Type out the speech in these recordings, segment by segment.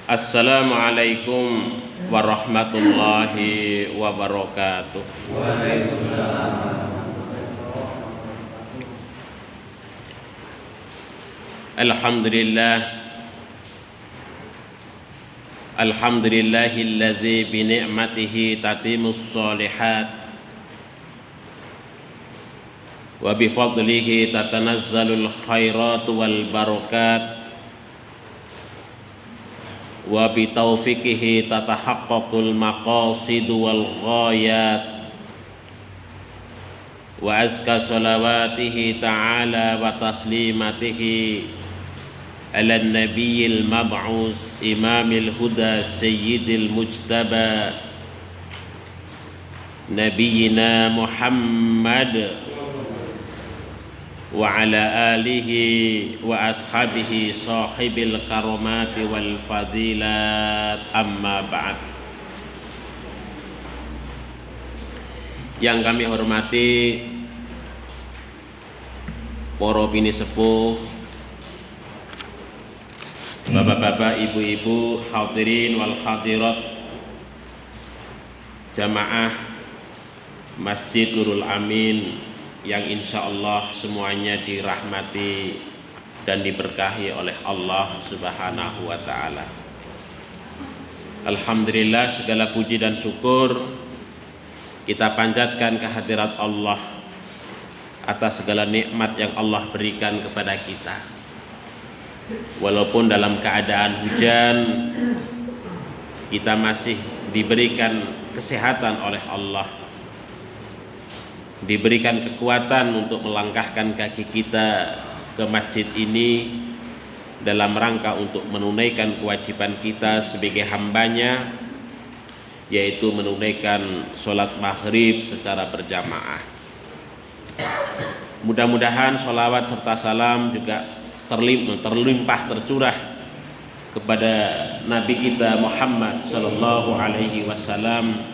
Assalamualaikum warahmatullahi wabarakatuh. Alhamdulillahilladzi bi ni'matihi tatimmus shalihat wa bi fadlihi tatanazzalul khairat wal barakat wa bi taufiqihi tatahaqqaqul maqasid wal ghayat wa azka salawatihi ta'ala wa taslimatihi ala nabiyil mab'us imamil huda sayyidil mujtaba nabiyina Muhammad wa ala alihi wa ashabihi sahibil karamati wal fadilat, amma ba'd. Yang kami hormati para bini sepuh, bapak-bapak, ibu-ibu, hadirin wal hadirat, jamaah Masjid Nurul Amin yang insya Allah semuanya dirahmati dan diberkahi oleh Allah Subhanahu wa ta'ala. Alhamdulillah, segala puji dan syukur kita panjatkan kehadirat Allah atas segala nikmat yang Allah berikan kepada kita. Walaupun dalam keadaan hujan, kita masih diberikan kesehatan oleh Allah, diberikan kekuatan untuk melangkahkan kaki kita ke masjid ini dalam rangka untuk menunaikan kewajiban kita sebagai hambanya, yaitu menunaikan sholat maghrib secara berjamaah. Mudah-mudahan sholawat serta salam juga terlimpah tercurah kepada Nabi kita Muhammad sallallahu alaihi wasallam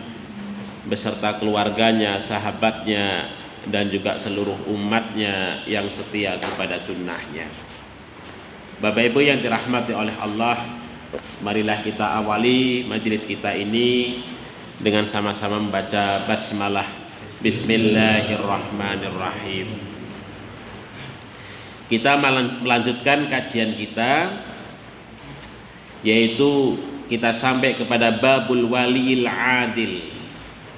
beserta keluarganya, sahabatnya, dan juga seluruh umatnya yang setia kepada sunnahnya. Bapak Ibu yang dirahmati oleh Allah, marilah kita awali majelis kita ini dengan sama-sama membaca basmalah. Bismillahirrahmanirrahim. Kita melanjutkan kajian kita, yaitu kita sampai kepada babul waliyil adil,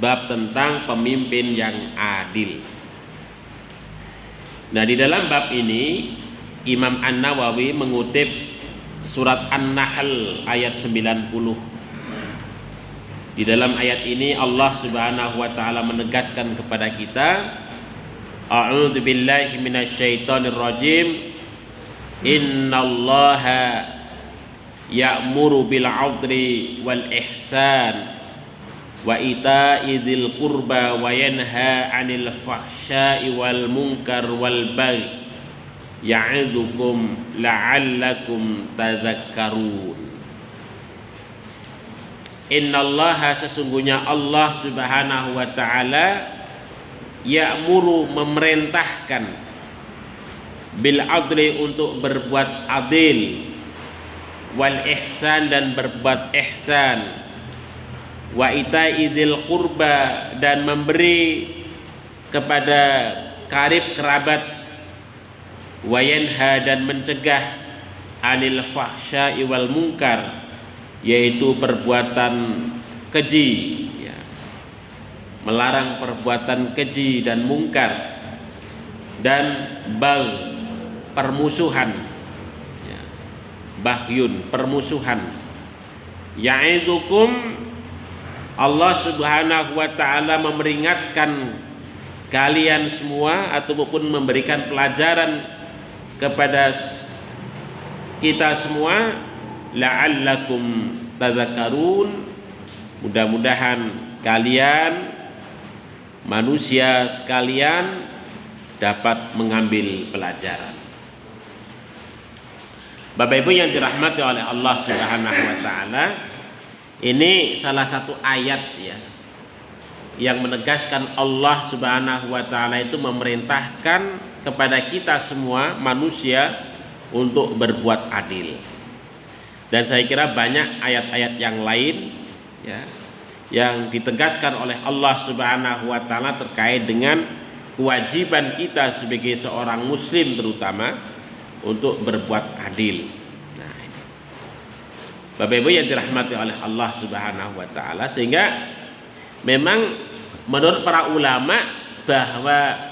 bab tentang pemimpin yang adil. Nah, di dalam bab ini Imam An-Nawawi mengutip surat An-Nahl ayat 90. Di dalam ayat ini Allah Subhanahu wa taala menegaskan kepada kita, a'udzu billahi minasyaitonir rajim, innallaha ya'muru bil 'adli wal ihsan wa ita'i dzil qurba wa yanha 'anil fahsya'i wal munkar wal baghi ya'idzukum la'allakum tadhakkarun. Innallaha, sesungguhnya Allah Subhanahu wa taala, ya'muru, memerintahkan, bil adli, untuk berbuat adil, wal ihsan, dan berbuat ihsan, wa ita'idzil qurba, dan memberi kepada karib kerabat, wa yanha, dan mencegah, anil fahsya'i wal munkar, yaitu perbuatan keji, ya, melarang perbuatan keji dan mungkar, dan permusuhan, ya, bahyun, permusuhan. Ya'idzukum, Allah Subhanahu wa ta'ala memperingatkan kalian semua ataupun memberikan pelajaran kepada kita semua, la'allakum tadhakkarun, mudah-mudahan kalian, manusia sekalian, dapat mengambil pelajaran. Bapak Ibu yang dirahmati oleh Allah Subhanahu wa taala, ini salah satu ayat, ya, yang menegaskan Allah Subhanahu wa taala itu memerintahkan kepada kita semua manusia untuk berbuat adil. Dan saya kira banyak ayat-ayat yang lain ya, yang ditegaskan oleh Allah Subhanahu wa taala terkait dengan kewajiban kita sebagai seorang muslim terutama untuk berbuat adil. Nah, ini. Bapak Ibu yang dirahmati oleh Allah Subhanahu wa taala, sehingga memang menurut para ulama bahwa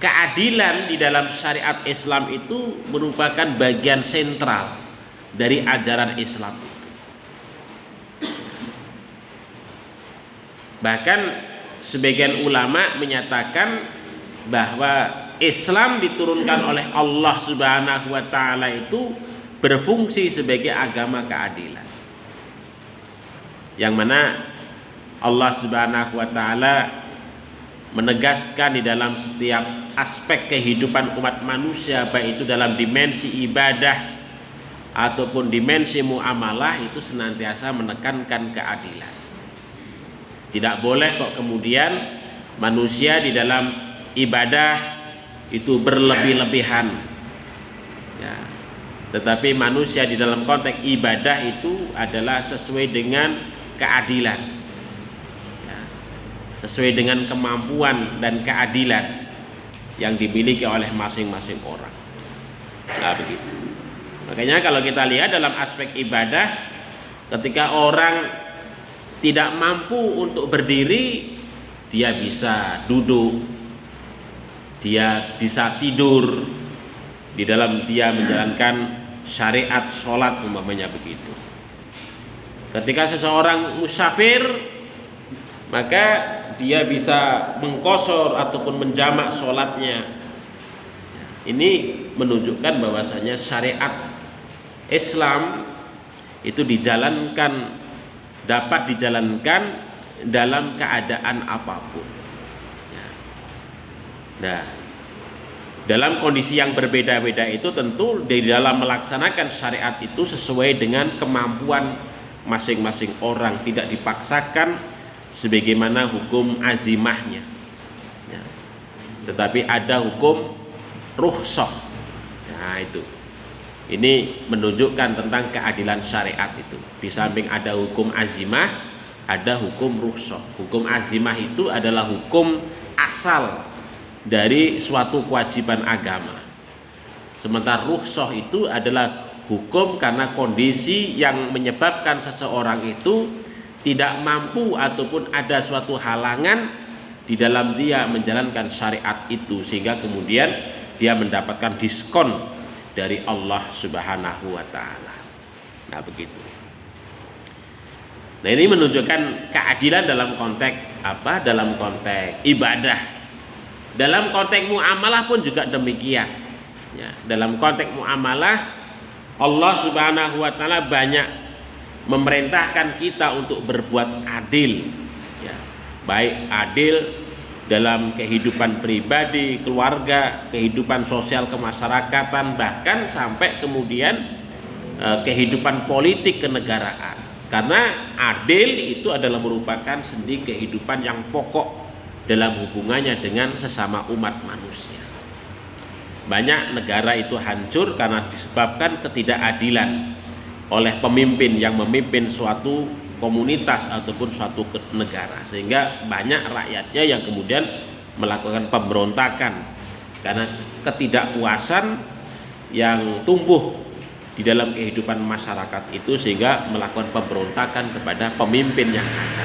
keadilan di dalam syariat Islam itu merupakan bagian sentral dari ajaran Islam. Bahkan sebagian ulama menyatakan bahwa Islam diturunkan oleh Allah Subhanahu wa taala itu berfungsi sebagai agama keadilan. Yang mana Allah Subhanahu wa taala menegaskan di dalam setiap aspek kehidupan umat manusia, baik itu dalam dimensi ibadah ataupun dimensi muamalah, itu senantiasa menekankan keadilan. Tidak boleh kok kemudian manusia di dalam ibadah itu berlebih-lebihan ya. Tetapi manusia di dalam konteks ibadah itu adalah sesuai dengan keadilan ya. Sesuai dengan kemampuan dan keadilan yang dimiliki oleh masing-masing orang. Nah, begitu. Makanya kalau kita lihat dalam aspek ibadah, ketika orang tidak mampu untuk berdiri, dia bisa duduk, dia bisa tidur di dalam dia menjalankan syariat sholat umpamanya begitu. Ketika seseorang musafir, maka dia bisa mengqashar ataupun menjamak sholatnya. Ini menunjukkan bahwasanya syariat Islam itu dapat dijalankan dalam keadaan apapun. Nah, dalam kondisi yang berbeda-beda itu tentu di dalam melaksanakan syariat itu sesuai dengan kemampuan masing-masing orang, tidak dipaksakan sebagaimana hukum azimahnya ya. Tetapi ada hukum rukhsah. Nah, itu. Ini menunjukkan tentang keadilan syariat itu. Di samping ada hukum azimah, ada hukum rukhsah. Hukum azimah itu adalah hukum asal dari suatu kewajiban agama. Sementara rukhsah itu adalah hukum karena kondisi yang menyebabkan seseorang itu tidak mampu ataupun ada suatu halangan di dalam dia menjalankan syariat itu, sehingga kemudian dia mendapatkan diskon dari Allah Subhanahu wa taala. Nah, begitu. Nah, ini menunjukkan keadilan dalam konteks apa? Dalam konteks ibadah. Dalam konteks muamalah pun juga demikian. Ya, dalam konteks muamalah Allah Subhanahu wa taala banyak memerintahkan kita untuk berbuat adil. Ya, baik adil dalam kehidupan pribadi, keluarga, kehidupan sosial kemasyarakatan, bahkan sampai kemudian kehidupan politik kenegaraan. Karena adil itu adalah merupakan sendi kehidupan yang pokok dalam hubungannya dengan sesama umat manusia. Banyak negara itu hancur karena disebabkan ketidakadilan oleh pemimpin yang memimpin suatu komunitas ataupun suatu negara, sehingga banyak rakyatnya yang kemudian melakukan pemberontakan karena ketidakpuasan yang tumbuh di dalam kehidupan masyarakat itu, sehingga melakukan pemberontakan kepada pemimpin yang ada.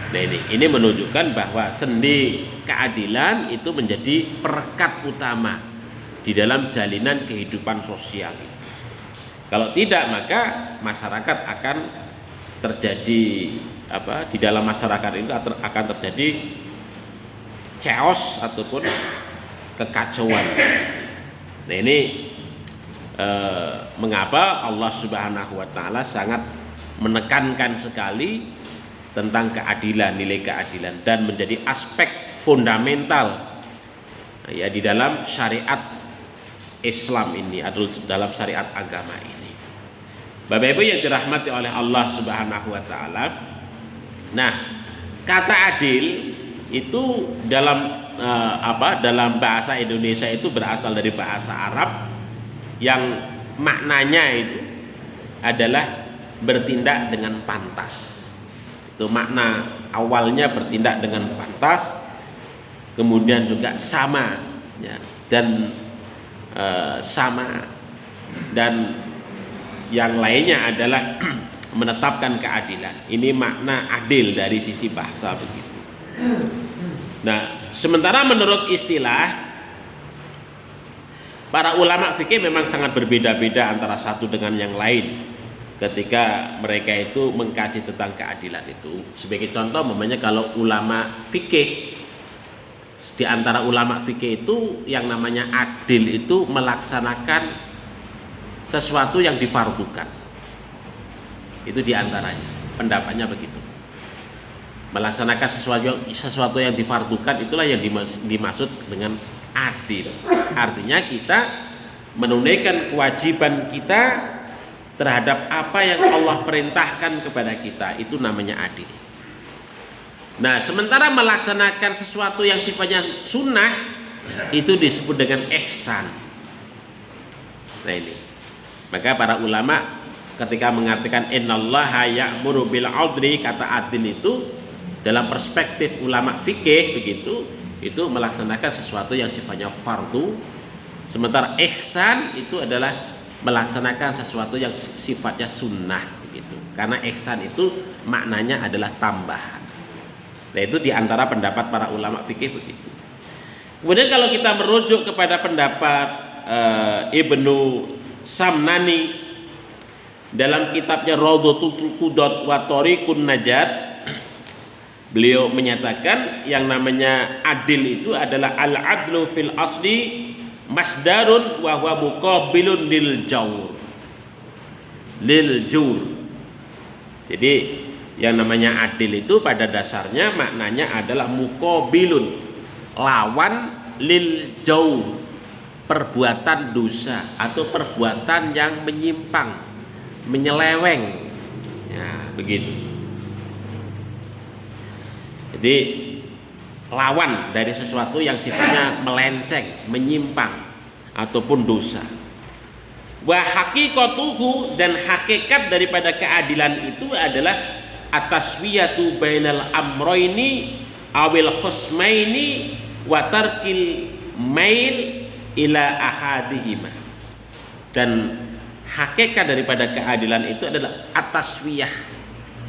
Nah, ini menunjukkan bahwa sendi keadilan itu menjadi perekat utama di dalam jalinan kehidupan sosial. Kalau tidak, maka masyarakat akan terjadi di dalam masyarakat itu akan terjadi chaos ataupun kekacauan. Nah, ini mengapa Allah Subhanahu wa taala sangat menekankan sekali tentang keadilan, nilai keadilan, dan menjadi aspek fundamental ya di dalam syariat Islam ini, atau dalam syariat agama ini. Bapak Ibu yang dirahmati oleh Allah Subhanahu wa taala. Nah, Kata adil itu dalam dalam bahasa Indonesia itu berasal dari bahasa Arab yang maknanya itu adalah bertindak dengan pantas. Itu makna awalnya, bertindak dengan pantas, kemudian juga sama ya, dan sama, dan yang lainnya adalah menetapkan keadilan. Ini makna adil dari sisi bahasa begitu. Nah, sementara menurut istilah para ulama fikih memang sangat berbeda-beda antara satu dengan yang lain ketika mereka itu mengkaji tentang keadilan itu. Sebagai contoh, umpamanya kalau ulama fikih, di antara ulama fikih itu yang namanya adil itu melaksanakan sesuatu yang difardukan. Itu diantaranya, pendapatnya begitu. Melaksanakan sesuatu yang difardukan, itulah yang dimaksud dengan adil. Artinya kita menunaikan kewajiban kita terhadap apa yang Allah perintahkan kepada kita, itu namanya adil. Nah, sementara melaksanakan sesuatu yang sifatnya sunnah, itu disebut dengan ihsan. Nah ini, maka para ulama ketika mengatakan innallaha ya'muru bil 'adli, kata adil itu dalam perspektif ulama fikih begitu, itu melaksanakan sesuatu yang sifatnya fardu. Sementara ihsan itu adalah melaksanakan sesuatu yang sifatnya sunnah begitu. Karena ihsan itu maknanya adalah tambahan. Nah, itu diantara pendapat para ulama fikih begitu. Kemudian kalau kita merujuk kepada pendapat Ibnu Samnani dalam kitabnya Rawdatul Qudat wa Thariqun Najat, beliau menyatakan yang namanya adil itu adalah al-adlu fil asli masdarun wa huwa muqabilun lil jawr. Jadi yang namanya adil itu pada dasarnya maknanya adalah muqabilun, lawan, lil jawr, perbuatan dosa atau perbuatan yang menyimpang, menyeleweng. Ya, begitu. Jadi lawan dari sesuatu yang sifatnya melenceng, menyimpang ataupun dosa. Wa haqiqatuhu, dan hakikat daripada keadilan itu adalah ataswiyatu bainal amroini awil khusmaini wa tarkil mail ila ahadihima. Dan hakikat daripada keadilan itu adalah ataswiyah,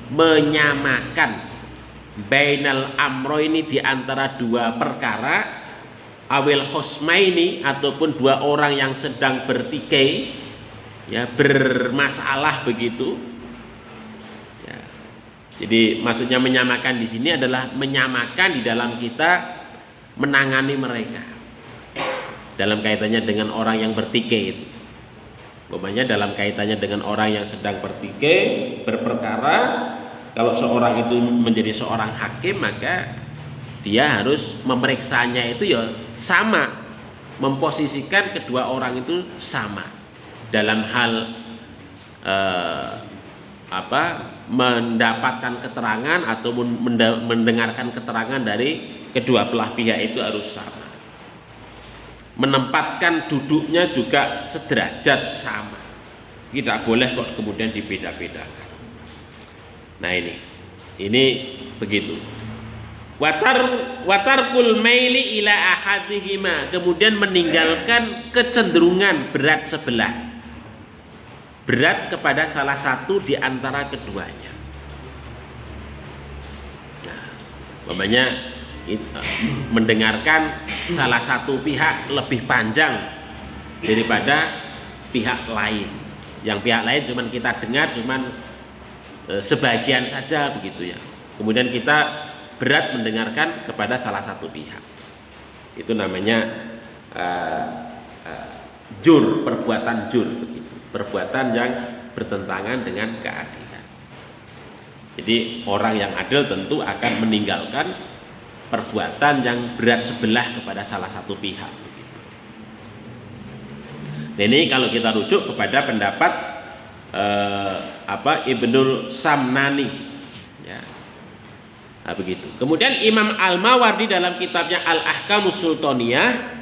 menyamakan bainal amroini, di antara dua perkara, awil khusmaini, ataupun dua orang yang sedang bertikai, ya, bermasalah begitu. Ya. Jadi maksudnya menyamakan di sini adalah menyamakan di dalam kita menangani mereka dalam kaitannya dengan orang yang bertikai itu. Umpamanya dalam kaitannya dengan orang yang sedang bertikai, berperkara, kalau seorang itu menjadi seorang hakim, maka dia harus memeriksanya itu ya sama, memposisikan kedua orang itu sama dalam hal mendapatkan keterangan atau mendengarkan keterangan dari kedua belah pihak itu harus sama. Menempatkan duduknya juga sederajat sama. Tidak boleh kok kemudian dibeda-bedakan. Nah ini begitu. Watarkul maili ila ahadihima, kemudian meninggalkan kecenderungan berat sebelah, berat kepada salah satu di antara keduanya. Nah, umpamanya mendengarkan salah satu pihak lebih panjang daripada pihak lain. Yang pihak lain cuman kita dengar cuman sebagian saja begitu ya. Kemudian kita berat mendengarkan kepada salah satu pihak. Itu namanya jur, perbuatan jur begitu. Perbuatan yang bertentangan dengan keadilan. Jadi orang yang adil tentu akan meninggalkan perbuatan yang berat sebelah kepada salah satu pihak. Nah, ini kalau kita rujuk kepada pendapat Ibnu Samnani, ya. Nah, begitu. Kemudian Imam Al-Mawardi dalam kitabnya Al-Ahkamus Sultaniyah,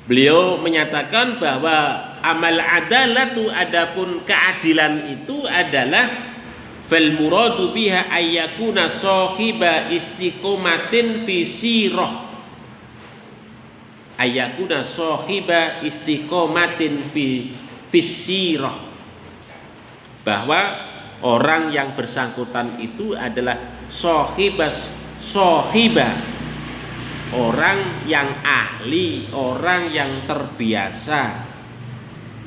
beliau menyatakan bahwa amal adalatu, adapun keadilan itu adalah fal muradu biha ayyakuna sahiba istiqomatin fi sirah, ayyakuna sahiba istiqomatin fi sirah, bahwa orang yang bersangkutan itu adalah sohibah, orang yang ahli, orang yang terbiasa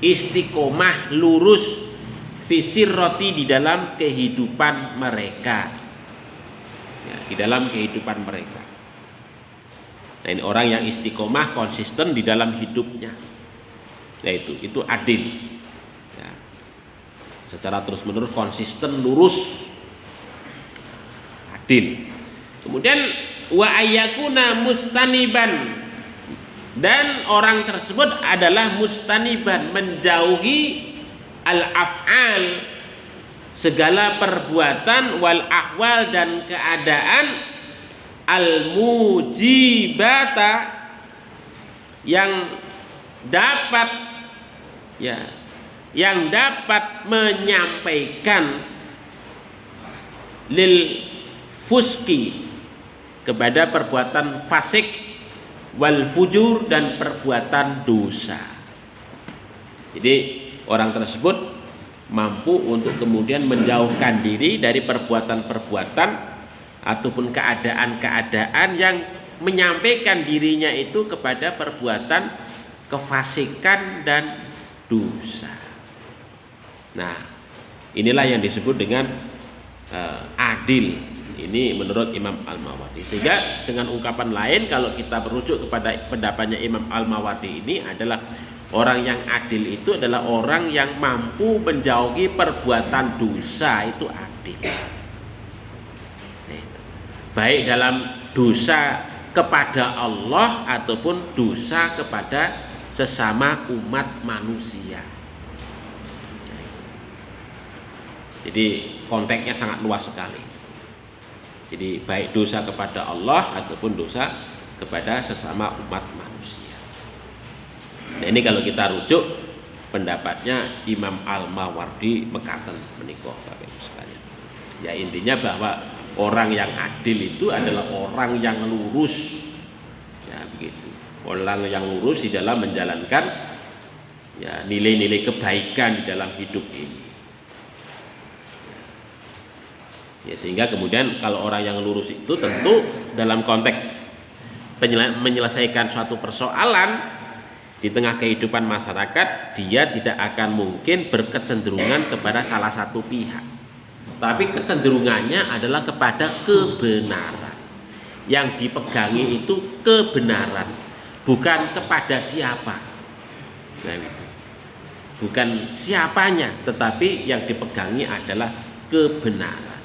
istiqomah, lurus fisir roti di dalam kehidupan mereka, ya, di dalam kehidupan mereka. Nah, ini orang yang istiqomah, konsisten di dalam hidupnya, yaitu itu adil, ya, secara terus menerus konsisten, lurus, adil. Kemudian wa ayyakuna mustaniban, dan orang tersebut adalah mustaniban, menjauhi al-af'al, segala perbuatan, wal ahwal, dan keadaan, al-mujibata, yang dapat, ya, yang dapat menyampaikan lil fuski, kepada perbuatan fasik, wal fujur, dan perbuatan dosa. Jadi orang tersebut mampu untuk kemudian menjauhkan diri dari perbuatan-perbuatan ataupun keadaan-keadaan yang menyampaikan dirinya itu kepada perbuatan kefasikan dan dosa. Nah, inilah yang disebut dengan adil. Ini menurut Imam Al-Mawardi. Sehingga dengan ungkapan lain, kalau kita merujuk kepada pendapatnya Imam Al-Mawardi ini, adalah orang yang adil itu adalah orang yang mampu menjauhi perbuatan dosa, itu adil. Baik dalam dosa kepada Allah ataupun dosa kepada sesama umat manusia. Jadi konteksnya sangat luas sekali. Jadi baik dosa kepada Allah ataupun dosa kepada sesama umat manusia. Nah, ini kalau kita rujuk pendapatnya Imam Al-Mawardi mekaten menika Bapak Ibu sekalian. Ya, intinya bahwa orang yang adil itu adalah orang yang lurus. Ya, begitu. Orang yang lurus di dalam menjalankan, ya, nilai-nilai kebaikan di dalam hidup ini. Ya, sehingga kemudian kalau orang yang lurus itu tentu dalam konteks menyelesaikan suatu persoalan di tengah kehidupan masyarakat, dia tidak akan mungkin berkecenderungan kepada salah satu pihak, tapi kecenderungannya adalah kepada kebenaran. Yang dipegangi itu kebenaran, bukan kepada siapa. Nah, itu bukan siapanya, tetapi yang dipegangi adalah kebenaran.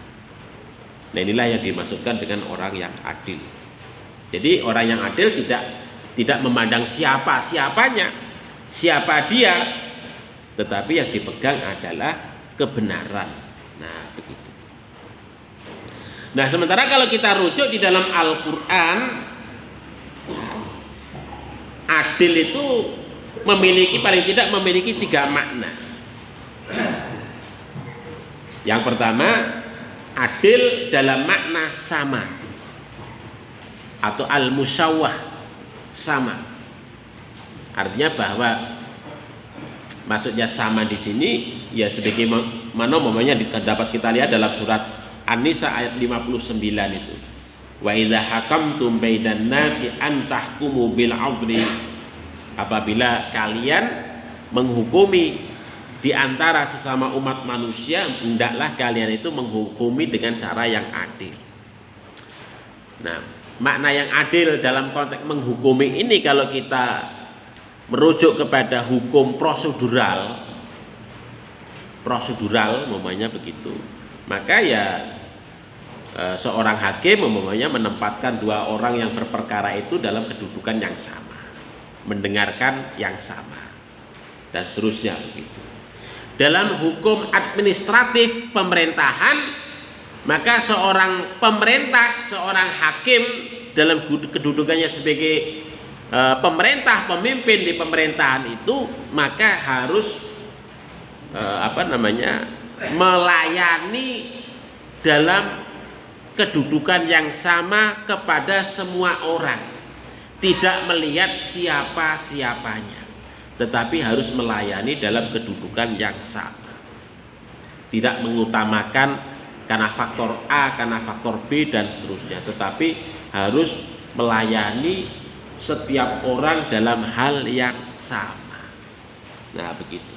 Nah, inilah yang dimaksudkan dengan orang yang adil. Jadi orang yang adil tidak memandang siapanya, siapa dia, tetapi yang dipegang adalah kebenaran. Nah, begitu. Nah, sementara kalau kita rujuk di dalam Al-Quran, adil itu paling tidak memiliki 3 makna. Yang pertama, adil dalam makna sama atau al-musawwah, sama. Artinya bahwa maksudnya sama di sini ya sebagaimana umpamanya dapat kita lihat dalam surat An-Nisa ayat 59 itu. Wa idza hakamtum bainan nasi an tahkumu bil 'adli, apabila kalian menghukumi di antara sesama umat manusia, hendaklah kalian itu menghukumi dengan cara yang adil. Nah, makna yang adil dalam konteks menghukumi ini kalau kita merujuk kepada hukum prosedural umpamanya begitu, maka ya seorang hakim umpamanya menempatkan 2 orang yang berperkara itu dalam kedudukan yang sama, mendengarkan yang sama, dan seterusnya begitu. Dalam hukum administratif pemerintahan, Maka seorang pemerintah, seorang hakim dalam kedudukannya sebagai pemerintah, pemimpin di pemerintahan itu, maka harus melayani dalam kedudukan yang sama kepada semua orang, tidak melihat siapa-siapanya, tetapi harus melayani dalam kedudukan yang sama, tidak mengutamakan karena faktor A, karena faktor B dan seterusnya, tetapi harus melayani setiap orang dalam hal yang sama. Nah, begitu.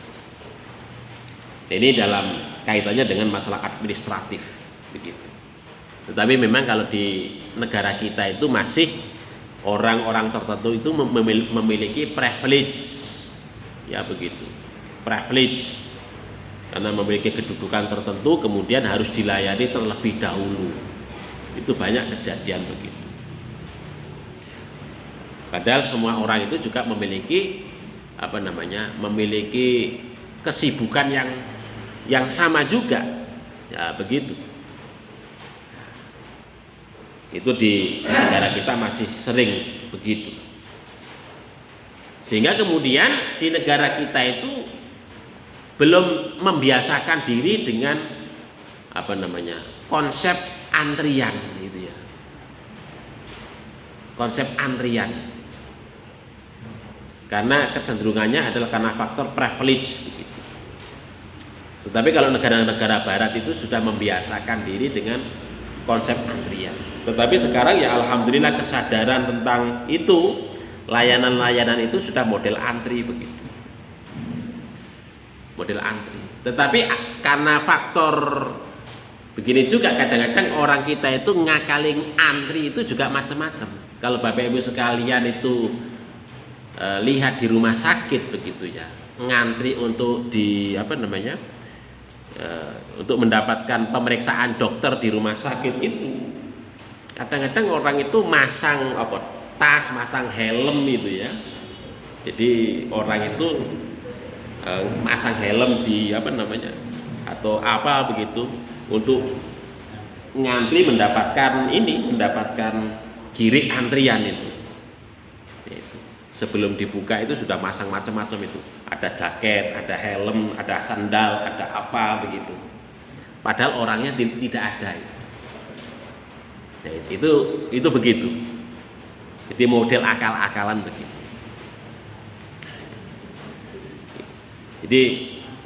Ini dalam kaitannya dengan masalah administratif, begitu. Tetapi memang kalau di negara kita itu masih orang-orang tertentu itu memiliki privilege, ya begitu, privilege. Karena memiliki kedudukan tertentu kemudian harus dilayani terlebih dahulu. Itu banyak kejadian begitu. Padahal semua orang itu juga memiliki memiliki kesibukan yang sama juga. Ya begitu. Itu di negara kita masih sering begitu. Sehingga kemudian di negara kita itu belum membiasakan diri dengan konsep antrian gitu ya. Konsep antrian. Karena kecenderungannya adalah karena faktor privilege begitu. Tetapi kalau negara-negara barat itu sudah membiasakan diri dengan konsep antrian. Tetapi sekarang ya alhamdulillah kesadaran tentang itu, layanan-layanan itu sudah model antri begitu. Model antri. Tetapi karena faktor begini juga, kadang-kadang orang kita itu ngakalin antri itu juga macam-macam. Kalau Bapak Ibu sekalian itu lihat di rumah sakit begitu ya, ngantri untuk untuk mendapatkan pemeriksaan dokter di rumah sakit itu, kadang-kadang orang itu masang tas, masang helm itu ya. Jadi orang itu masang helm di atau apa begitu untuk ngantri mendapatkan girik antrian itu. Sebelum dibuka itu sudah masang macam-macam itu, ada jaket, ada helm, ada sandal, ada apa begitu. Padahal orangnya tidak ada. Itu begitu. Jadi model akal-akalan begitu. Jadi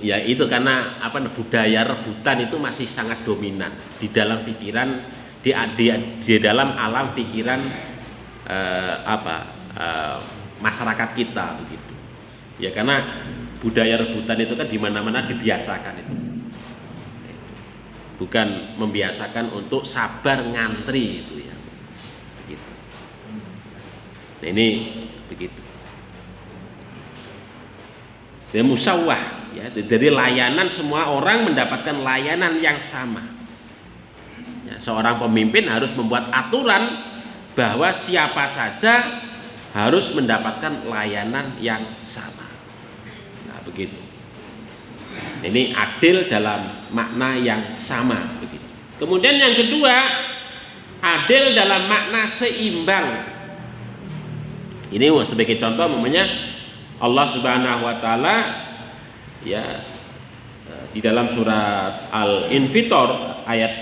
ya itu karena budaya rebutan itu masih sangat dominan di dalam pikiran, di dalam alam pikiran masyarakat kita begitu. Ya karena budaya rebutan itu kan di mana-mana dibiasakan itu. Bukan membiasakan untuk sabar ngantri itu ya. Begitu. Nah, ini begitu. Dan musawwah ya, jadi layanan, semua orang mendapatkan layanan yang sama ya, seorang pemimpin harus membuat aturan bahwa siapa saja harus mendapatkan layanan yang sama. Nah begitu, ini adil dalam makna yang sama begitu. Kemudian yang kedua, adil dalam makna seimbang. Ini sebagai contoh namanya Allah Subhanahu wa taala ya di dalam surat Al-Infitor ayat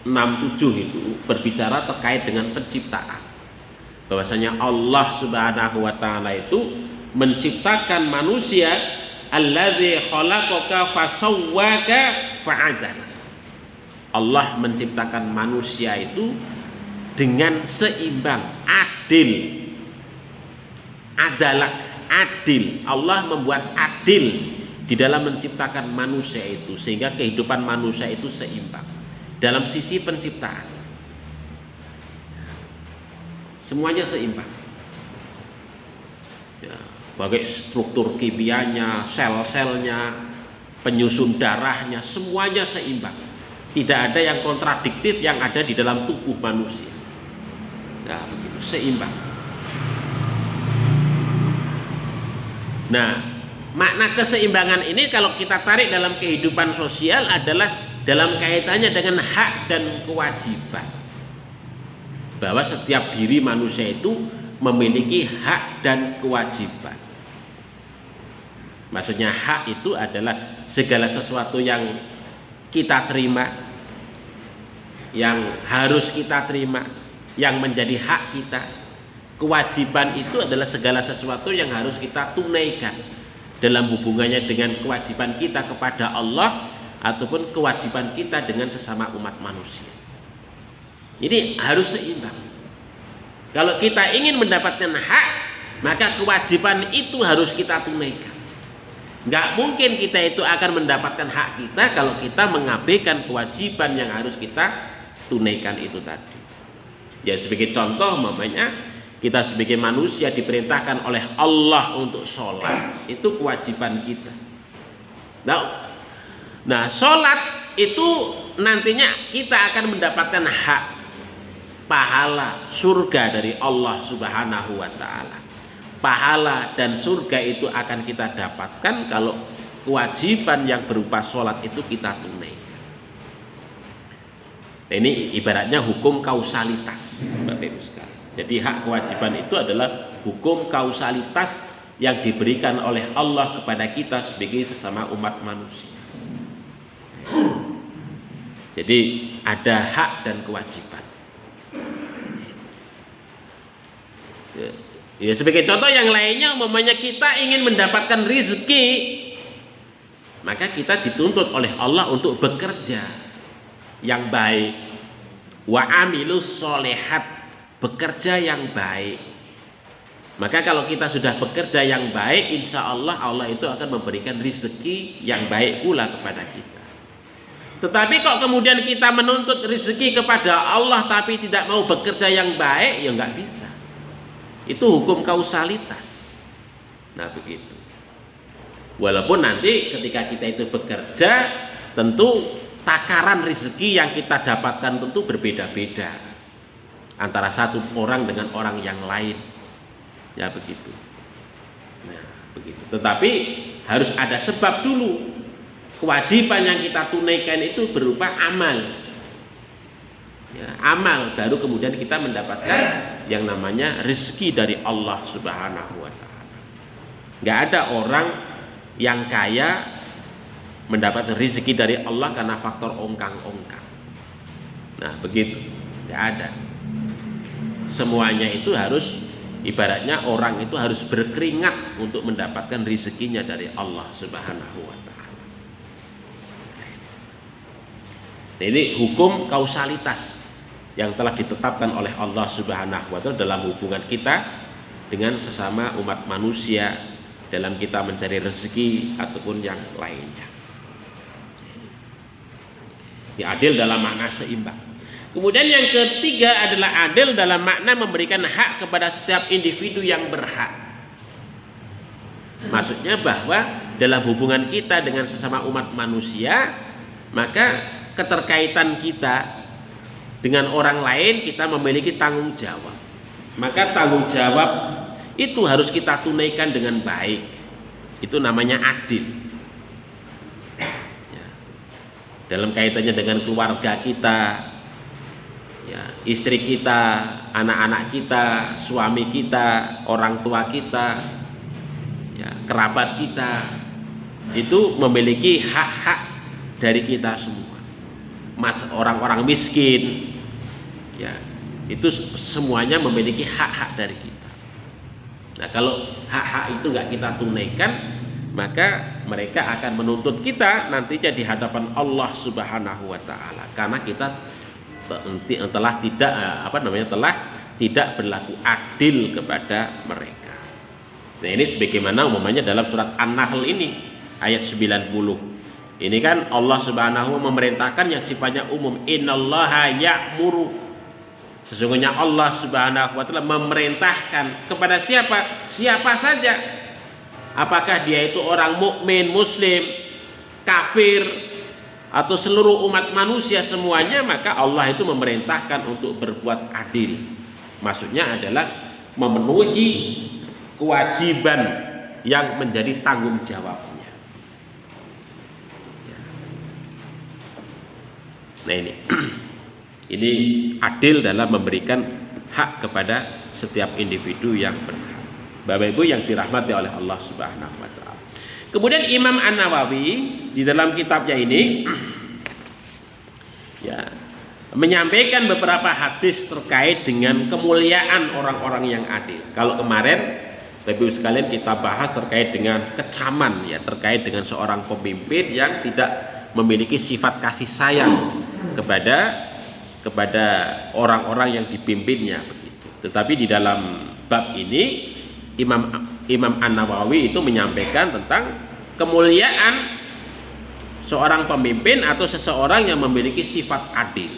67 itu berbicara terkait dengan penciptaan. Bahwasanya Allah Subhanahu wa taala itu menciptakan manusia, allazi khalaqaka fasawwaka fa'adala. Allah menciptakan manusia itu dengan seimbang, adil. Adalah adil. Allah membuat adil di dalam menciptakan manusia itu, sehingga kehidupan manusia itu seimbang dalam sisi penciptaan. Semuanya seimbang ya, bagai struktur kimianya, sel-selnya, penyusun darahnya, semuanya seimbang. Tidak ada yang kontradiktif yang ada di dalam tubuh manusia. Nah, begitu, seimbang. Nah, makna keseimbangan ini kalau kita tarik dalam kehidupan sosial adalah dalam kaitannya dengan hak dan kewajiban. Bahwa setiap diri manusia itu memiliki hak dan kewajiban. Maksudnya hak itu adalah segala sesuatu yang kita terima, yang harus kita terima, yang menjadi hak kita. Kewajiban itu adalah segala sesuatu yang harus kita tunaikan dalam hubungannya dengan kewajiban kita kepada Allah ataupun kewajiban kita dengan sesama umat manusia. Jadi harus seimbang. Kalau kita ingin mendapatkan hak, maka kewajiban itu harus kita tunaikan. Nggak mungkin kita itu akan mendapatkan hak kita kalau kita mengabaikan kewajiban yang harus kita tunaikan itu tadi. Ya sebagai contoh, umpamanya kita sebagai manusia diperintahkan oleh Allah untuk sholat, itu kewajiban kita. Nah, sholat itu nantinya kita akan mendapatkan hak pahala surga dari Allah Subhanahu wa ta'ala. Pahala dan surga itu akan kita dapatkan kalau kewajiban yang berupa sholat itu kita tunaikan. Ini ibaratnya hukum kausalitas, Bapak Ibu sekalian. Jadi hak kewajiban itu adalah hukum kausalitas yang diberikan oleh Allah kepada kita sebagai sesama umat manusia. Jadi ada hak dan kewajiban. Ya, sebagai contoh yang lainnya, umpamanya kita ingin mendapatkan rezeki, maka kita dituntut oleh Allah untuk bekerja yang baik. Wa amilus sholehat, bekerja yang baik. Maka kalau kita sudah bekerja yang baik, insya Allah Allah itu akan memberikan rezeki yang baik pula kepada kita. Tetapi kok kemudian kita menuntut rezeki kepada Allah tapi tidak mau bekerja yang baik, ya nggak bisa. Itu hukum kausalitas. Nah begitu. Walaupun nanti ketika kita itu bekerja, tentu takaran rezeki yang kita dapatkan tentu berbeda-beda antara satu orang dengan orang yang lain. Ya begitu. Nah begitu. Tetapi harus ada sebab dulu. Kewajiban yang kita tunaikan itu berupa amal. Ya, amal, baru kemudian kita mendapatkan yang namanya rezeki dari Allah Subhanahu wa ta'ala. Nggak ada orang yang kaya mendapat rezeki dari Allah karena faktor ongkang-ongkang. Nah begitu, nggak ada. Semuanya itu harus, ibaratnya orang itu harus berkeringat untuk mendapatkan rezekinya dari Allah Subhanahu wa ta'ala. Nah, ini hukum kausalitas yang telah ditetapkan oleh Allah Subhanahu wa ta'ala dalam hubungan kita dengan sesama umat manusia, dalam kita mencari rezeki ataupun yang lainnya. Ini adil dalam makna seimbang. Kemudian yang ketiga adalah adil dalam makna memberikan hak kepada setiap individu yang berhak. Maksudnya bahwa dalam hubungan kita dengan sesama umat manusia, maka keterkaitan kita dengan orang lain, kita memiliki tanggung jawab. Maka tanggung jawab itu harus kita tunaikan dengan baik. Itu namanya adil. Ya. Dalam kaitannya dengan keluarga kita, ya, istri kita, anak-anak kita, suami kita, orang tua kita, ya, kerabat kita, itu memiliki hak-hak dari kita semua. Orang-orang miskin, ya, itu semuanya memiliki hak-hak dari kita. Nah kalau hak-hak itu nggak kita tunaikan, maka mereka akan menuntut kita nantinya di hadapan Allah Subhanahu wa ta'ala, karena kita telah tidak berlaku adil kepada mereka. Nah ini sebagaimana umumnya dalam surat An-Nahl ini ayat 90. Ini kan Allah Subhanahu memerintahkan yang sifatnya umum. Innallaha ya'muru, sesungguhnya Allah Subhanahu wa ta'ala memerintahkan kepada siapa? Siapa saja. Apakah dia itu orang mukmin, muslim, kafir, atau seluruh umat manusia semuanya, maka Allah itu memerintahkan untuk berbuat adil. Maksudnya adalah memenuhi kewajiban yang menjadi tanggung jawabnya. Nah ini ini adil dalam memberikan hak kepada setiap individu yang benar. Bapak Ibu yang dirahmati oleh Allah Subhanahu wa taala. Kemudian Imam An-Nawawi di dalam kitabnya ini ya menyampaikan beberapa hadis terkait dengan kemuliaan orang-orang yang adil. Kalau kemarin Bapak Ibu sekalian kita bahas terkait dengan kecaman ya, terkait dengan seorang pemimpin yang tidak memiliki sifat kasih sayang kepada orang-orang yang dipimpinnya begitu. Tetapi di dalam bab ini Imam An-Nawawi itu menyampaikan tentang kemuliaan seorang pemimpin atau seseorang yang memiliki sifat adil.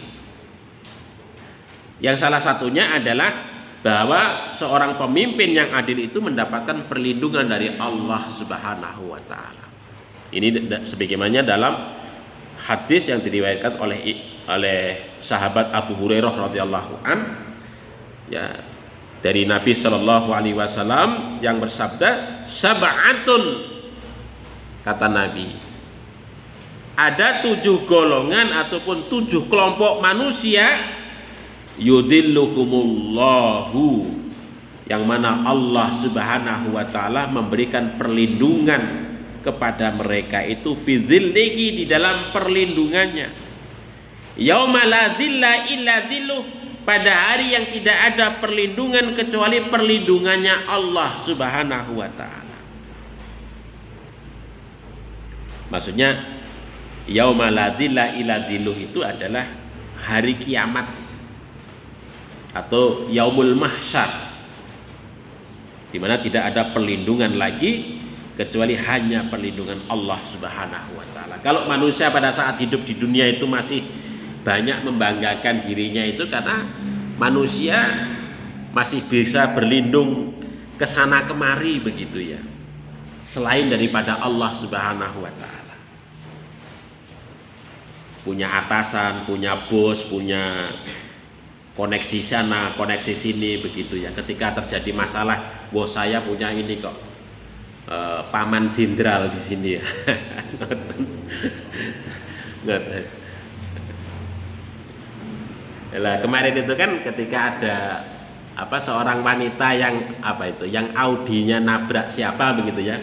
Yang salah satunya adalah bahwa seorang pemimpin yang adil itu mendapatkan perlindungan dari Allah Subhanahu wa taala. Ini sebagaimana dalam hadis yang diriwayatkan oleh sahabat Abu Hurairah radhiyallahu an ya, dari Nabi Shallallahu alaihi wasallam yang bersabda, sab'atun, kata Nabi, ada 7 golongan ataupun 7 kelompok manusia yudilluhumullahu, yang mana Allah Subhanahu wa taala memberikan perlindungan kepada mereka itu fi dzillihi, di dalam perlindungannya, yauma la dzilla illa dzilluh, pada hari yang tidak ada perlindungan kecuali perlindungannya Allah Subhanahu wa taala. Maksudnya yauma la dzilla illa dzilluh itu adalah hari kiamat atau yaumul mahsyar, di mana tidak ada perlindungan lagi kecuali hanya perlindungan Allah Subhanahu wa taala. Kalau manusia pada saat hidup di dunia itu masih banyak membanggakan dirinya itu karena manusia masih bisa berlindung ke sana kemari begitu ya, selain daripada Allah Subhanahu wa taala. Punya atasan, punya bos, punya koneksi sana, koneksi sini begitu ya. Ketika terjadi masalah, bos saya punya ini kok, paman jenderal di sini ya. Nah, kemarin itu kan ketika ada seorang wanita yang yang Audinya nabrak siapa begitu ya.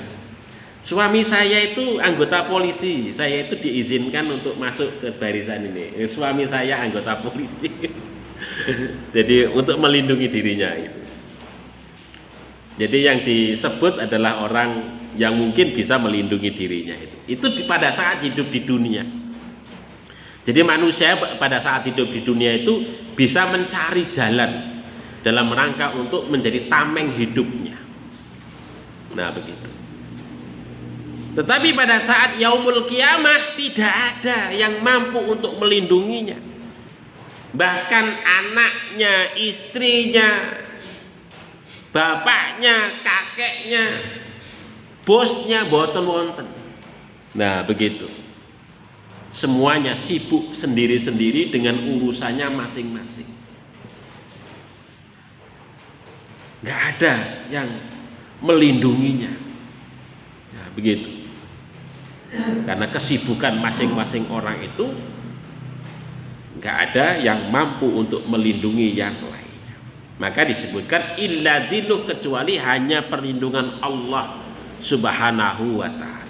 Suami saya itu anggota polisi, saya itu diizinkan untuk masuk ke barisan ini. Suami saya anggota polisi. Jadi untuk melindungi dirinya itu. Jadi yang disebut adalah orang yang mungkin bisa melindungi dirinya itu pada saat hidup di dunia. Jadi manusia pada saat hidup di dunia itu bisa mencari jalan dalam rangka untuk menjadi tameng hidupnya. Nah begitu. Tetapi pada saat yaumul kiamah tidak ada yang mampu untuk melindunginya. Bahkan anaknya, istrinya, bapaknya, kakeknya, bosnya boten wonten. Nah begitu. Semuanya sibuk sendiri-sendiri dengan urusannya masing-masing. Nggak ada yang melindunginya. Nah begitu. Karena kesibukan masing-masing orang itu, nggak ada yang mampu untuk melindungi yang lainnya. Maka disebutkan illa dzilluh, kecuali hanya perlindungan Allah Subhanahu wa ta'ala.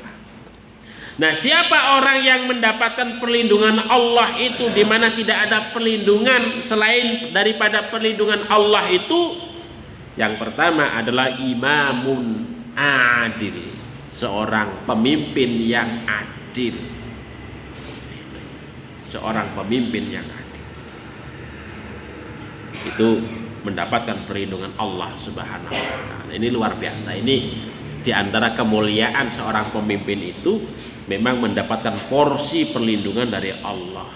Nah, siapa orang yang mendapatkan perlindungan Allah itu, di mana tidak ada perlindungan selain daripada perlindungan Allah itu? Yang pertama adalah imamun adil, seorang pemimpin yang adil. Seorang pemimpin yang adil itu mendapatkan perlindungan Allah Subhanahu wa ta'ala. Ini luar biasa. Ini di antara kemuliaan seorang pemimpin itu memang mendapatkan porsi perlindungan dari Allah.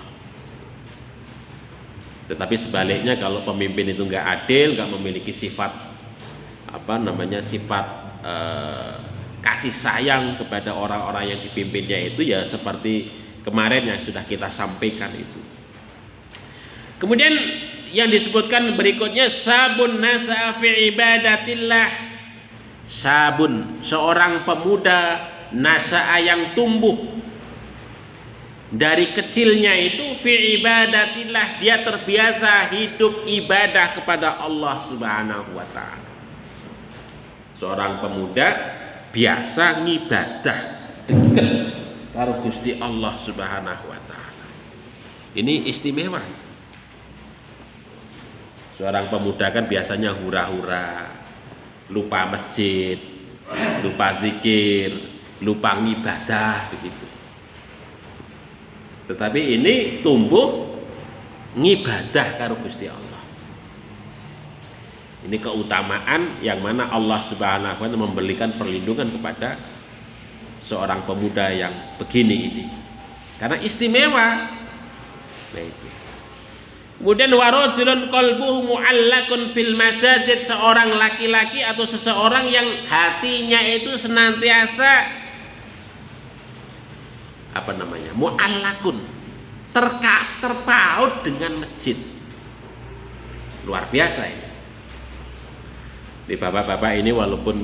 Tetapi sebaliknya kalau pemimpin itu nggak adil, nggak memiliki sifat sifat kasih sayang kepada orang-orang yang dipimpinnya itu, ya seperti kemarin yang sudah kita sampaikan itu. Kemudian yang disebutkan berikutnya, sabun nasa fi ibadatillah. Sabun, seorang pemuda, nasa'a yang tumbuh Dari kecilnya itu fi ibadatillah, dia terbiasa hidup ibadah kepada Allah Subhanahu wa taala. Seorang pemuda biasa ngibadah, dekat karo Gusti Allah Subhanahu wa taala. Ini istimewa. Seorang pemuda kan biasanya hura-hura, lupa masjid, lupa zikir, lupa ngibadah begitu. Tetapi ini tumbuh ngibadah karo Gusti Allah. Ini keutamaan yang mana Allah Subhanahu wa taala memberikan perlindungan kepada seorang pemuda yang begini ini. Karena istimewa. Nah itu. Kemudian warajulun qalbuhu mu'allaqun fil masajid, seorang laki-laki atau seseorang yang hatinya itu senantiasa mu'allaqun, terpaut dengan masjid. Luar biasa ini. Di bapak-bapak ini walaupun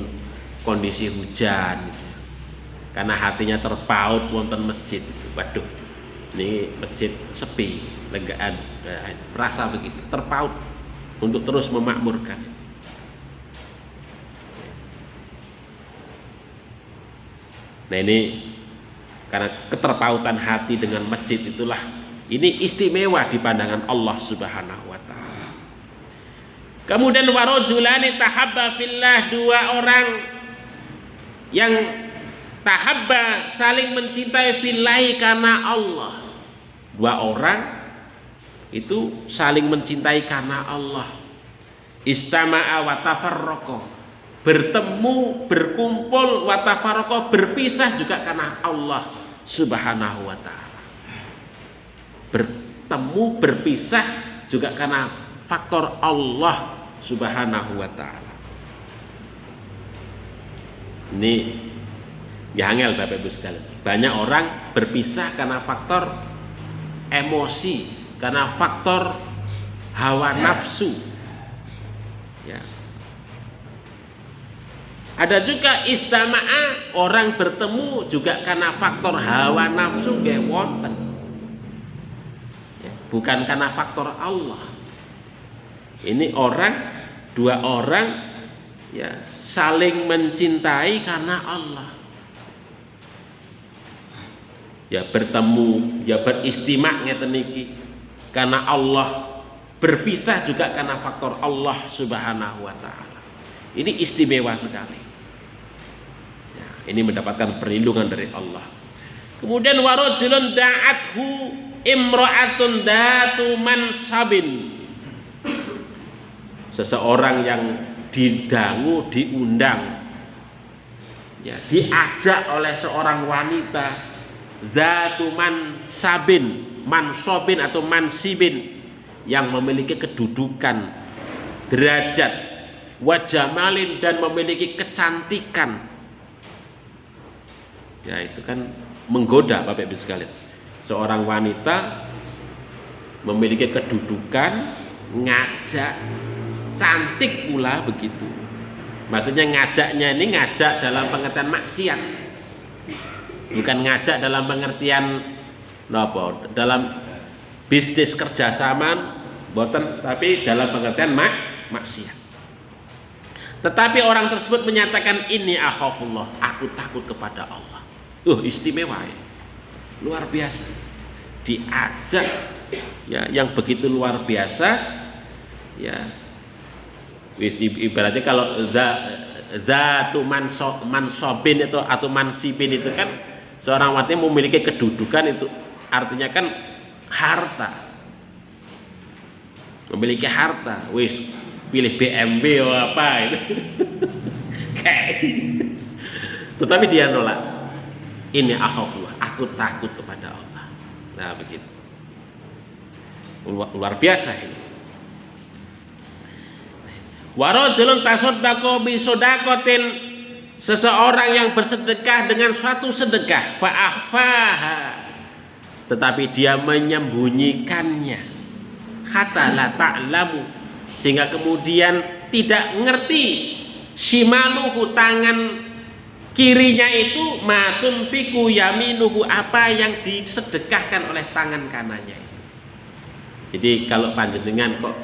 kondisi hujan, karena hatinya terpaut wonten masjid. Waduh, ini masjid sepi, legaan, merasa begitu, terpaut untuk terus memakmurkan. Nah ini karena keterpautan hati dengan masjid itulah, ini istimewa di pandangan Allah Subhanahu wa taala. Kemudian warajulani tahabba fillah, dua orang yang tahabba saling mencintai fillahi karena Allah. Dua orang itu saling mencintai karena Allah. Istama'a wa tafarraqa, bertemu, berkumpul, wa tafarraqa, berpisah juga karena Allah Subhanahu wa taala. Bertemu, berpisah juga karena faktor Allah Subhanahu wa taala. Ini ya angel Bapak Ibu sekalian. Banyak orang berpisah karena faktor emosi, karena faktor hawa nafsu. Ya. Ada juga istama'a, orang bertemu juga karena faktor hawa nafsu nggih wonten. Ya, bukan karena faktor Allah. Ini dua orang ya saling mencintai karena Allah. Ya bertemu, ya beristimak ngeten niki karena Allah, berpisah juga karena faktor Allah Subhanahu wa taala. Ini istimewa sekali. Ya, ini mendapatkan perlindungan dari Allah. Kemudian warajulun da'athu imra'atun datu mansabin, seseorang yang diundang, ya diajak oleh seorang wanita zatu mansobin atau mansibin, yang memiliki kedudukan, derajat, wajamalin, dan memiliki kecantikan. Ya itu kan menggoda Bapak Ibu sekalian. Seorang wanita memiliki kedudukan, ngajak, cantik pula begitu. Maksudnya ngajaknya ini ngajak dalam pengertian maksiat, bukan ngajak dalam pengertian dalam bisnis kerjasama, boten, tapi dalam pengertian maksiat. Tetapi orang tersebut menyatakan ini akhafullah, aku takut kepada Allah. Istimewa ya. Luar biasa. Diajak ya yang begitu luar biasa ya. Ibaratnya kalau zatu mansobin itu atau mansibin itu kan seorang wanita memiliki kedudukan, itu artinya kan harta, memiliki harta, pilih BMW atau apa itu. Tetapi dia nolak, ini akhafullah, aku takut kepada Allah. Nah begitu, luar biasa ini. Warajulun tasaddaqa bi shadaqatin, seseorang yang bersedekah dengan suatu sedekah, fa akhfaha, tetapi dia menyembunyikannya, hatta la ta'lamu, sehingga kemudian tidak ngerti, shimaluhu, tangan Kirinya itu matun fiku yaminuhu, apa yang disedekahkan oleh tangan kanannya. Jadi kalau panjenengan kok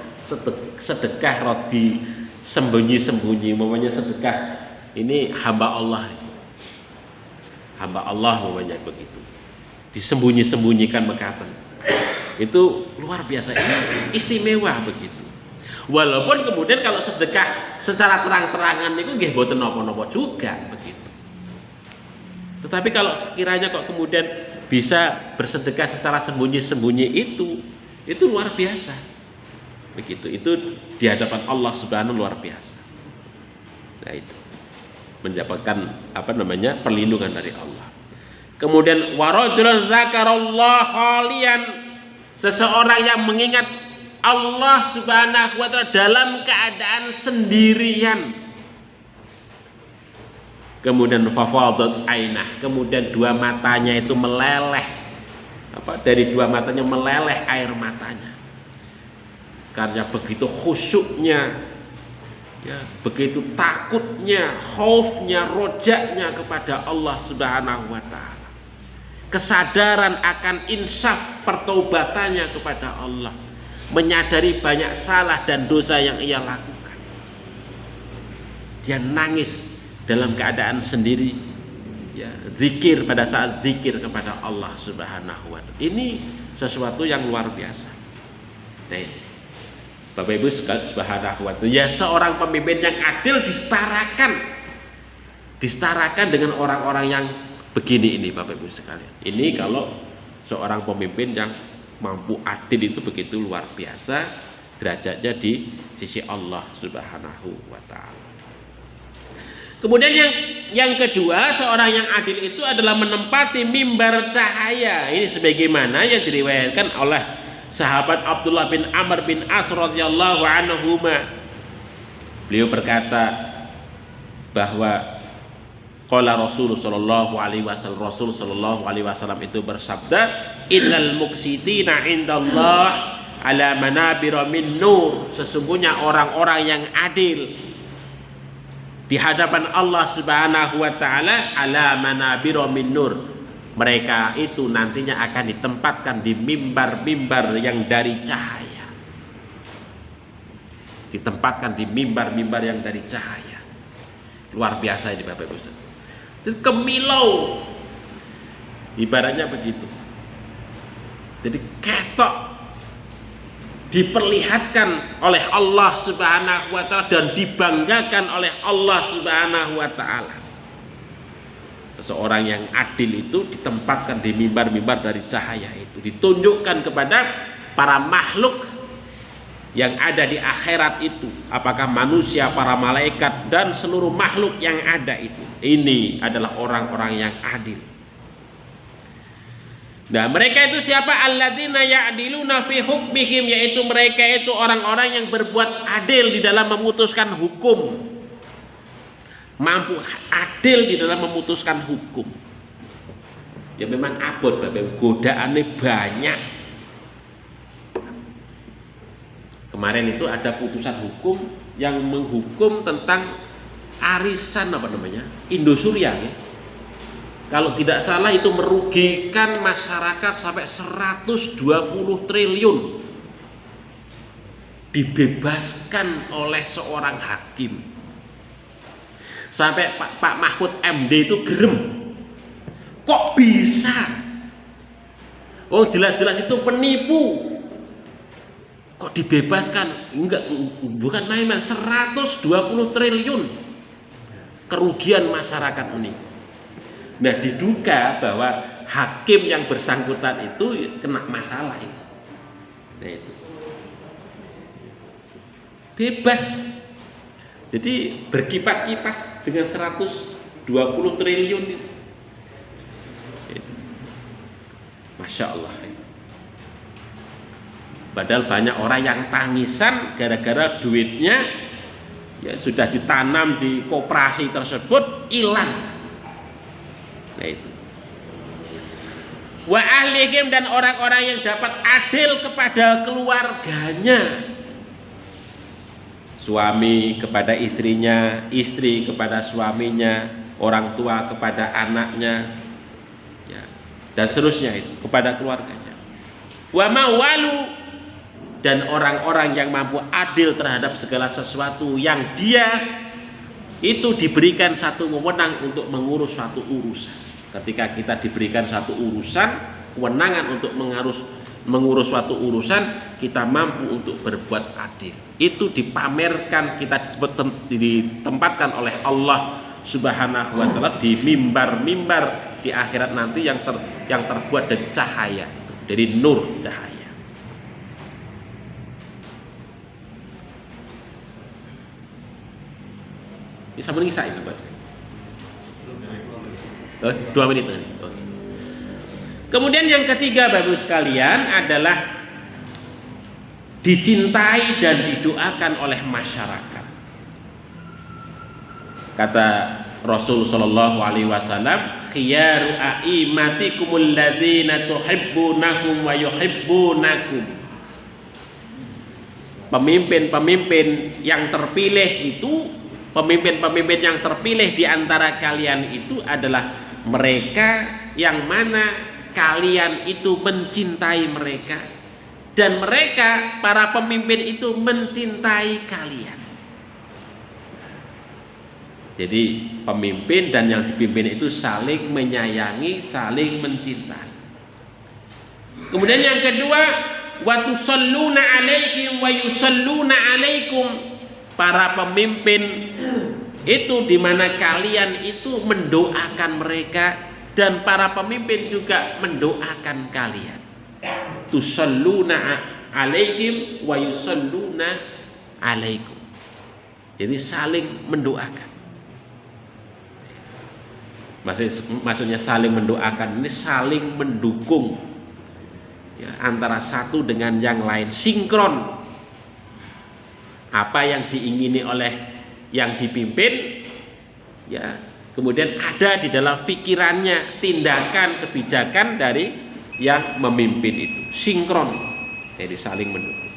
sedekah rodi sembunyi-sembunyi, umpamanya sedekah ini hamba Allah umpamanya begitu, disembunyi-sembunyikan mekaten, itu luar biasa, ini istimewa begitu. Walaupun kemudian kalau sedekah secara terang-terangan itu nggih boten napa-napa juga begitu. Tetapi kalau sekiranya kok kemudian bisa bersedekah secara sembunyi-sembunyi, itu luar biasa. Begitu. Itu di hadapan Allah Subhanahu luar biasa. Nah, itu mendapatkan perlindungan dari Allah. Kemudian warajulun zakarallah khalian, seseorang yang mengingat Allah Subhanahu wa taala dalam keadaan sendirian. Kemudian fafadat ainah, kemudian dua matanya itu meleleh, dari dua matanya meleleh air matanya, karena begitu khusyuknya, ya, begitu takutnya, khaufnya, rojaknya kepada Allah Subhanahu wa taala, kesadaran akan insaf pertaubatannya kepada Allah, menyadari banyak salah dan dosa yang ia lakukan, dia nangis dalam keadaan sendiri, ya, zikir pada saat zikir kepada Allah Subhanahu wa taala. Ini sesuatu yang luar biasa. Nah, Bapak Ibu Subhanahu wa taala, ya, seorang pemimpin yang adil disetarakan dengan orang-orang yang begini ini, Bapak Ibu sekalian. Ini kalau seorang pemimpin yang mampu adil itu begitu luar biasa derajatnya di sisi Allah Subhanahu wa taala. Kemudian yang kedua, seorang yang adil itu adalah menempati mimbar cahaya. Ini sebagaimana yang diriwayatkan oleh sahabat Abdullah bin Amr bin As radhiyallahu anhuma. Beliau berkata bahwa qala Rasul sallallahu alaihi wasallam itu bersabda, innal muqsitina indallah ala manabira min nur, sesungguhnya orang-orang yang adil di hadapan Allah Subhanahu wa taala ala manabira min nur, mereka itu nantinya akan ditempatkan di mimbar-mimbar yang dari cahaya. Ditempatkan di mimbar-mimbar yang dari cahaya. Luar biasa ini Bapak Ibu. Itu kemilau. Ibaratnya begitu. Jadi ketok diperlihatkan oleh Allah Subhanahu wa taala dan dibanggakan oleh Allah Subhanahu wa taala. Seseorang yang adil itu ditempatkan di mimbar-mimbar dari cahaya itu, ditunjukkan kepada para makhluk yang ada di akhirat itu, apakah manusia, para malaikat dan seluruh makhluk yang ada itu. Ini adalah orang-orang yang adil. Nah, mereka itu siapa? Alladzina ya'diluna fi hukmihim, yaitu mereka itu orang-orang yang berbuat adil di dalam memutuskan hukum. Mampu adil di dalam memutuskan hukum. Ya memang abot, Bapak, godaannya banyak. Kemarin itu ada putusan hukum yang menghukum tentang arisan Indosuria, ya. Kalau tidak salah itu merugikan masyarakat sampai 120 triliun. Dibebaskan oleh seorang hakim. Sampai Pak Mahfud MD itu gerem. Kok bisa? Oh, jelas-jelas itu penipu. Kok dibebaskan? Enggak, bukan main-main, 120 triliun kerugian masyarakat ini. Nah, diduga bahwa hakim yang bersangkutan itu kena masalah itu. Nah, itu bebas. Jadi berkipas-kipas dengan 120 triliun itu. Masya Allah. Padahal banyak orang yang tangisan gara-gara duitnya ya sudah ditanam di koperasi tersebut hilang. Nah, itu. Wa ahlihim, dan orang-orang yang dapat adil kepada keluarganya. Suami kepada istrinya, istri kepada suaminya, orang tua kepada anaknya, ya, dan seterusnya itu kepada keluarganya. Wa mawalu, dan orang-orang yang mampu adil terhadap segala sesuatu yang dia itu diberikan satu wewenang untuk mengurus suatu urusan. Ketika kita diberikan satu urusan, kewenangan untuk mengurus suatu urusan, kita mampu untuk berbuat adil. Itu dipamerkan, kita ditempatkan oleh Allah Subhanahu wa taala di mimbar-mimbar di akhirat nanti yang terbuat dari cahaya, dari nur cahaya. Bisa mengisah itu, Pak? 2 menit. Oke. Kemudian yang ketiga, Bapak sekalian, adalah dicintai dan didoakan oleh masyarakat. Kata Rasul sallallahu alaihi wasallam, khiyaru a'immatikumul ladzina tuhibbunahum wa yuhibbunakum. Pemimpin-pemimpin yang terpilih itu, pemimpin-pemimpin yang terpilih di antara kalian itu adalah mereka yang mana kalian itu mencintai mereka, dan mereka, para pemimpin itu mencintai kalian. Jadi pemimpin dan yang dipimpin itu saling menyayangi, saling mencintai. Kemudian yang kedua, wa tusalluna alaihim wa yusalluna alaikum. Para pemimpin itu dimana kalian itu mendoakan mereka, dan para pemimpin juga mendoakan kalian. Tusalluna alaihim wa yusalluna alaikum. Jadi saling mendoakan. Maksudnya saling mendoakan ini saling mendukung, ya, antara satu dengan yang lain, sinkron. Apa yang diingini oleh yang dipimpin, ya, kemudian ada di dalam pikirannya, tindakan, kebijakan dari yang memimpin itu sinkron, jadi saling mendukung.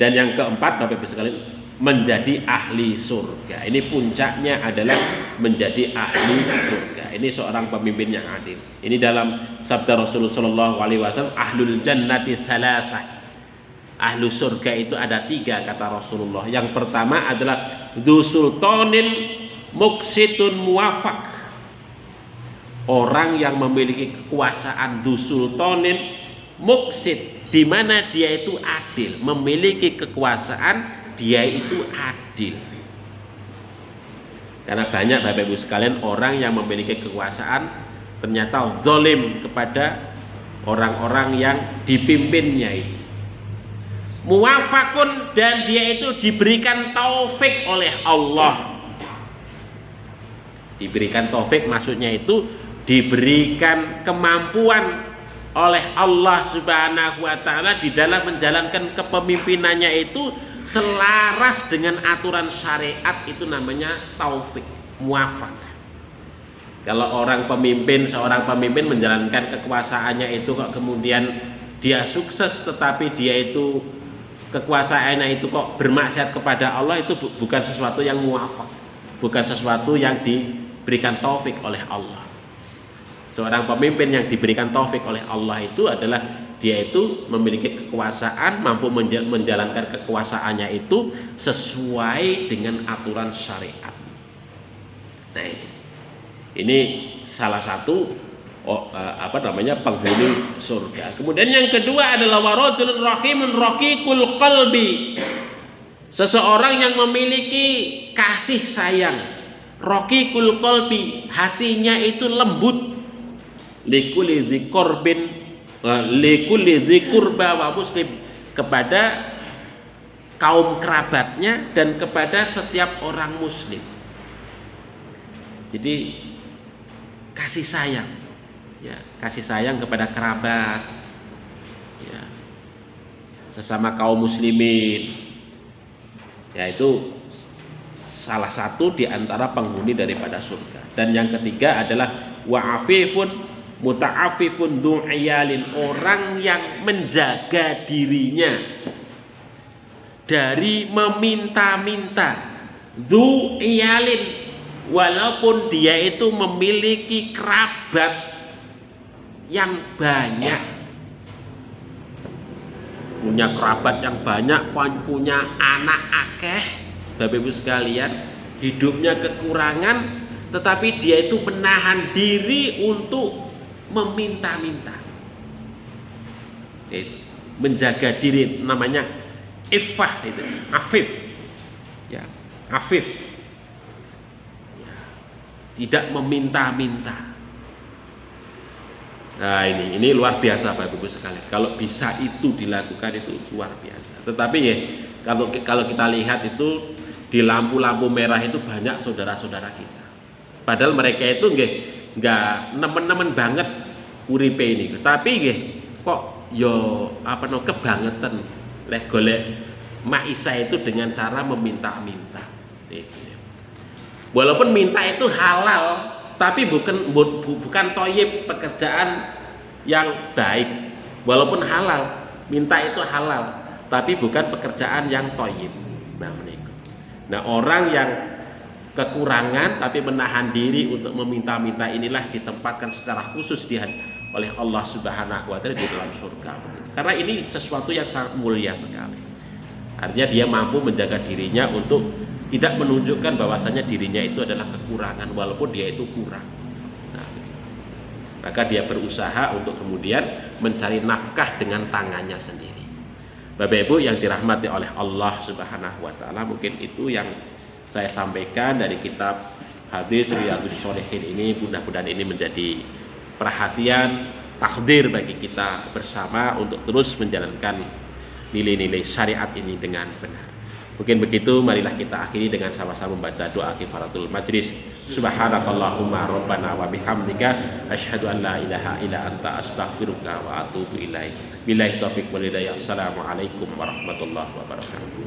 Dan yang keempat, Bapak Ibu sekalian, menjadi ahli surga. Ini puncaknya adalah menjadi ahli surga. Ini seorang pemimpin yang adil. Ini dalam sabda Rasulullah SAW, ahlul jannati salasah. Ahlu surga itu ada 3, kata Rasulullah. Yang pertama adalah dzu sultanin muqsitun muwafaq. Orang yang memiliki kekuasaan, dzu sultanin muqsit, di mana dia itu adil, memiliki kekuasaan, dia itu adil. Karena banyak Bapak Ibu sekalian orang yang memiliki kekuasaan ternyata zalim kepada orang-orang yang dipimpinnya itu. Muwafaqun, dan dia itu diberikan taufik oleh Allah. Diberikan taufik maksudnya itu diberikan kemampuan oleh Allah Subhanahu wa taala di dalam menjalankan kepemimpinannya itu selaras dengan aturan syariat, itu namanya taufik, muwafaq. Kalau seorang pemimpin menjalankan kekuasaannya itu kok kemudian dia sukses tetapi dia itu kekuasaannya itu kok bermaksiat kepada Allah, itu bukan sesuatu yang muwafaq, bukan sesuatu yang diberikan taufik oleh Allah. Seorang pemimpin yang diberikan taufik oleh Allah itu adalah dia itu memiliki kekuasaan, mampu menjalankan kekuasaannya itu sesuai dengan aturan syariat. Nah, ini salah satu penghuni surga. Kemudian yang kedua adalah warajulun rahimun raqiqul qalbi. Seseorang yang memiliki kasih sayang, raqiqul qalbi, hatinya itu lembut, likulli dziqurba wa muslim, kepada kaum kerabatnya dan kepada setiap orang muslim. Jadi kasih sayang, ya, kasih sayang kepada kerabat, ya, sesama kaum muslimin, yaitu salah satu di antara penghuni daripada surga. Dan yang ketiga adalah wa'afifun muta'afifun du'iyalin, orang yang menjaga dirinya dari meminta-minta, du'iyalin, walaupun dia itu memiliki kerabat yang banyak, punya kerabat yang banyak, punya anak akeh, Bapak Ibu sekalian, hidupnya kekurangan, tetapi dia itu menahan diri untuk meminta-minta. Menjaga diri, namanya iffah, itu afif, ya, afif, ya, tidak meminta-minta. Nah ini luar biasa Bapak Ibu sekalian. Kalau bisa itu dilakukan itu luar biasa. Tetapi ya kalau kita lihat itu di lampu-lampu merah itu banyak saudara-saudara kita. Padahal mereka itu nggak nemen-nemen banget uripe ini. Tapi kok yo kebangetan leh golek maisa itu dengan cara meminta-minta. Walaupun minta itu halal, tapi bukan toyib, pekerjaan yang baik. Walaupun halal, minta itu halal, tapi bukan pekerjaan yang toyib. Nah orang yang kekurangan tapi menahan diri untuk meminta-minta inilah ditempatkan secara khusus oleh Allah Subhanahu wa Ta'ala di dalam surga. Karena ini sesuatu yang sangat mulia sekali. Artinya dia mampu menjaga dirinya untuk tidak menunjukkan bahwasanya dirinya itu adalah kekurangan walaupun dia itu kurang. Nah, maka dia berusaha untuk kemudian mencari nafkah dengan tangannya sendiri. Bapak Ibu yang dirahmati oleh Allah Subhanahu wa Ta'ala, mungkin itu yang saya sampaikan dari kitab hadis Riyadhus Shalihin ini. Mudah-mudahan ini menjadi perhatian, takdir bagi kita bersama untuk terus menjalankan nilai-nilai syariat ini dengan benar. Mungkin begitu, marilah kita akhiri dengan sama-sama membaca doa kifaratul majlis. Subhanakallahumma rabbana wa bihamdika asyhadu an la ilaha illa anta astaghfiruka wa atubu ilaik. Billahi taufiq wal hidayah. Assalamualaikum warahmatullahi wabarakatuh.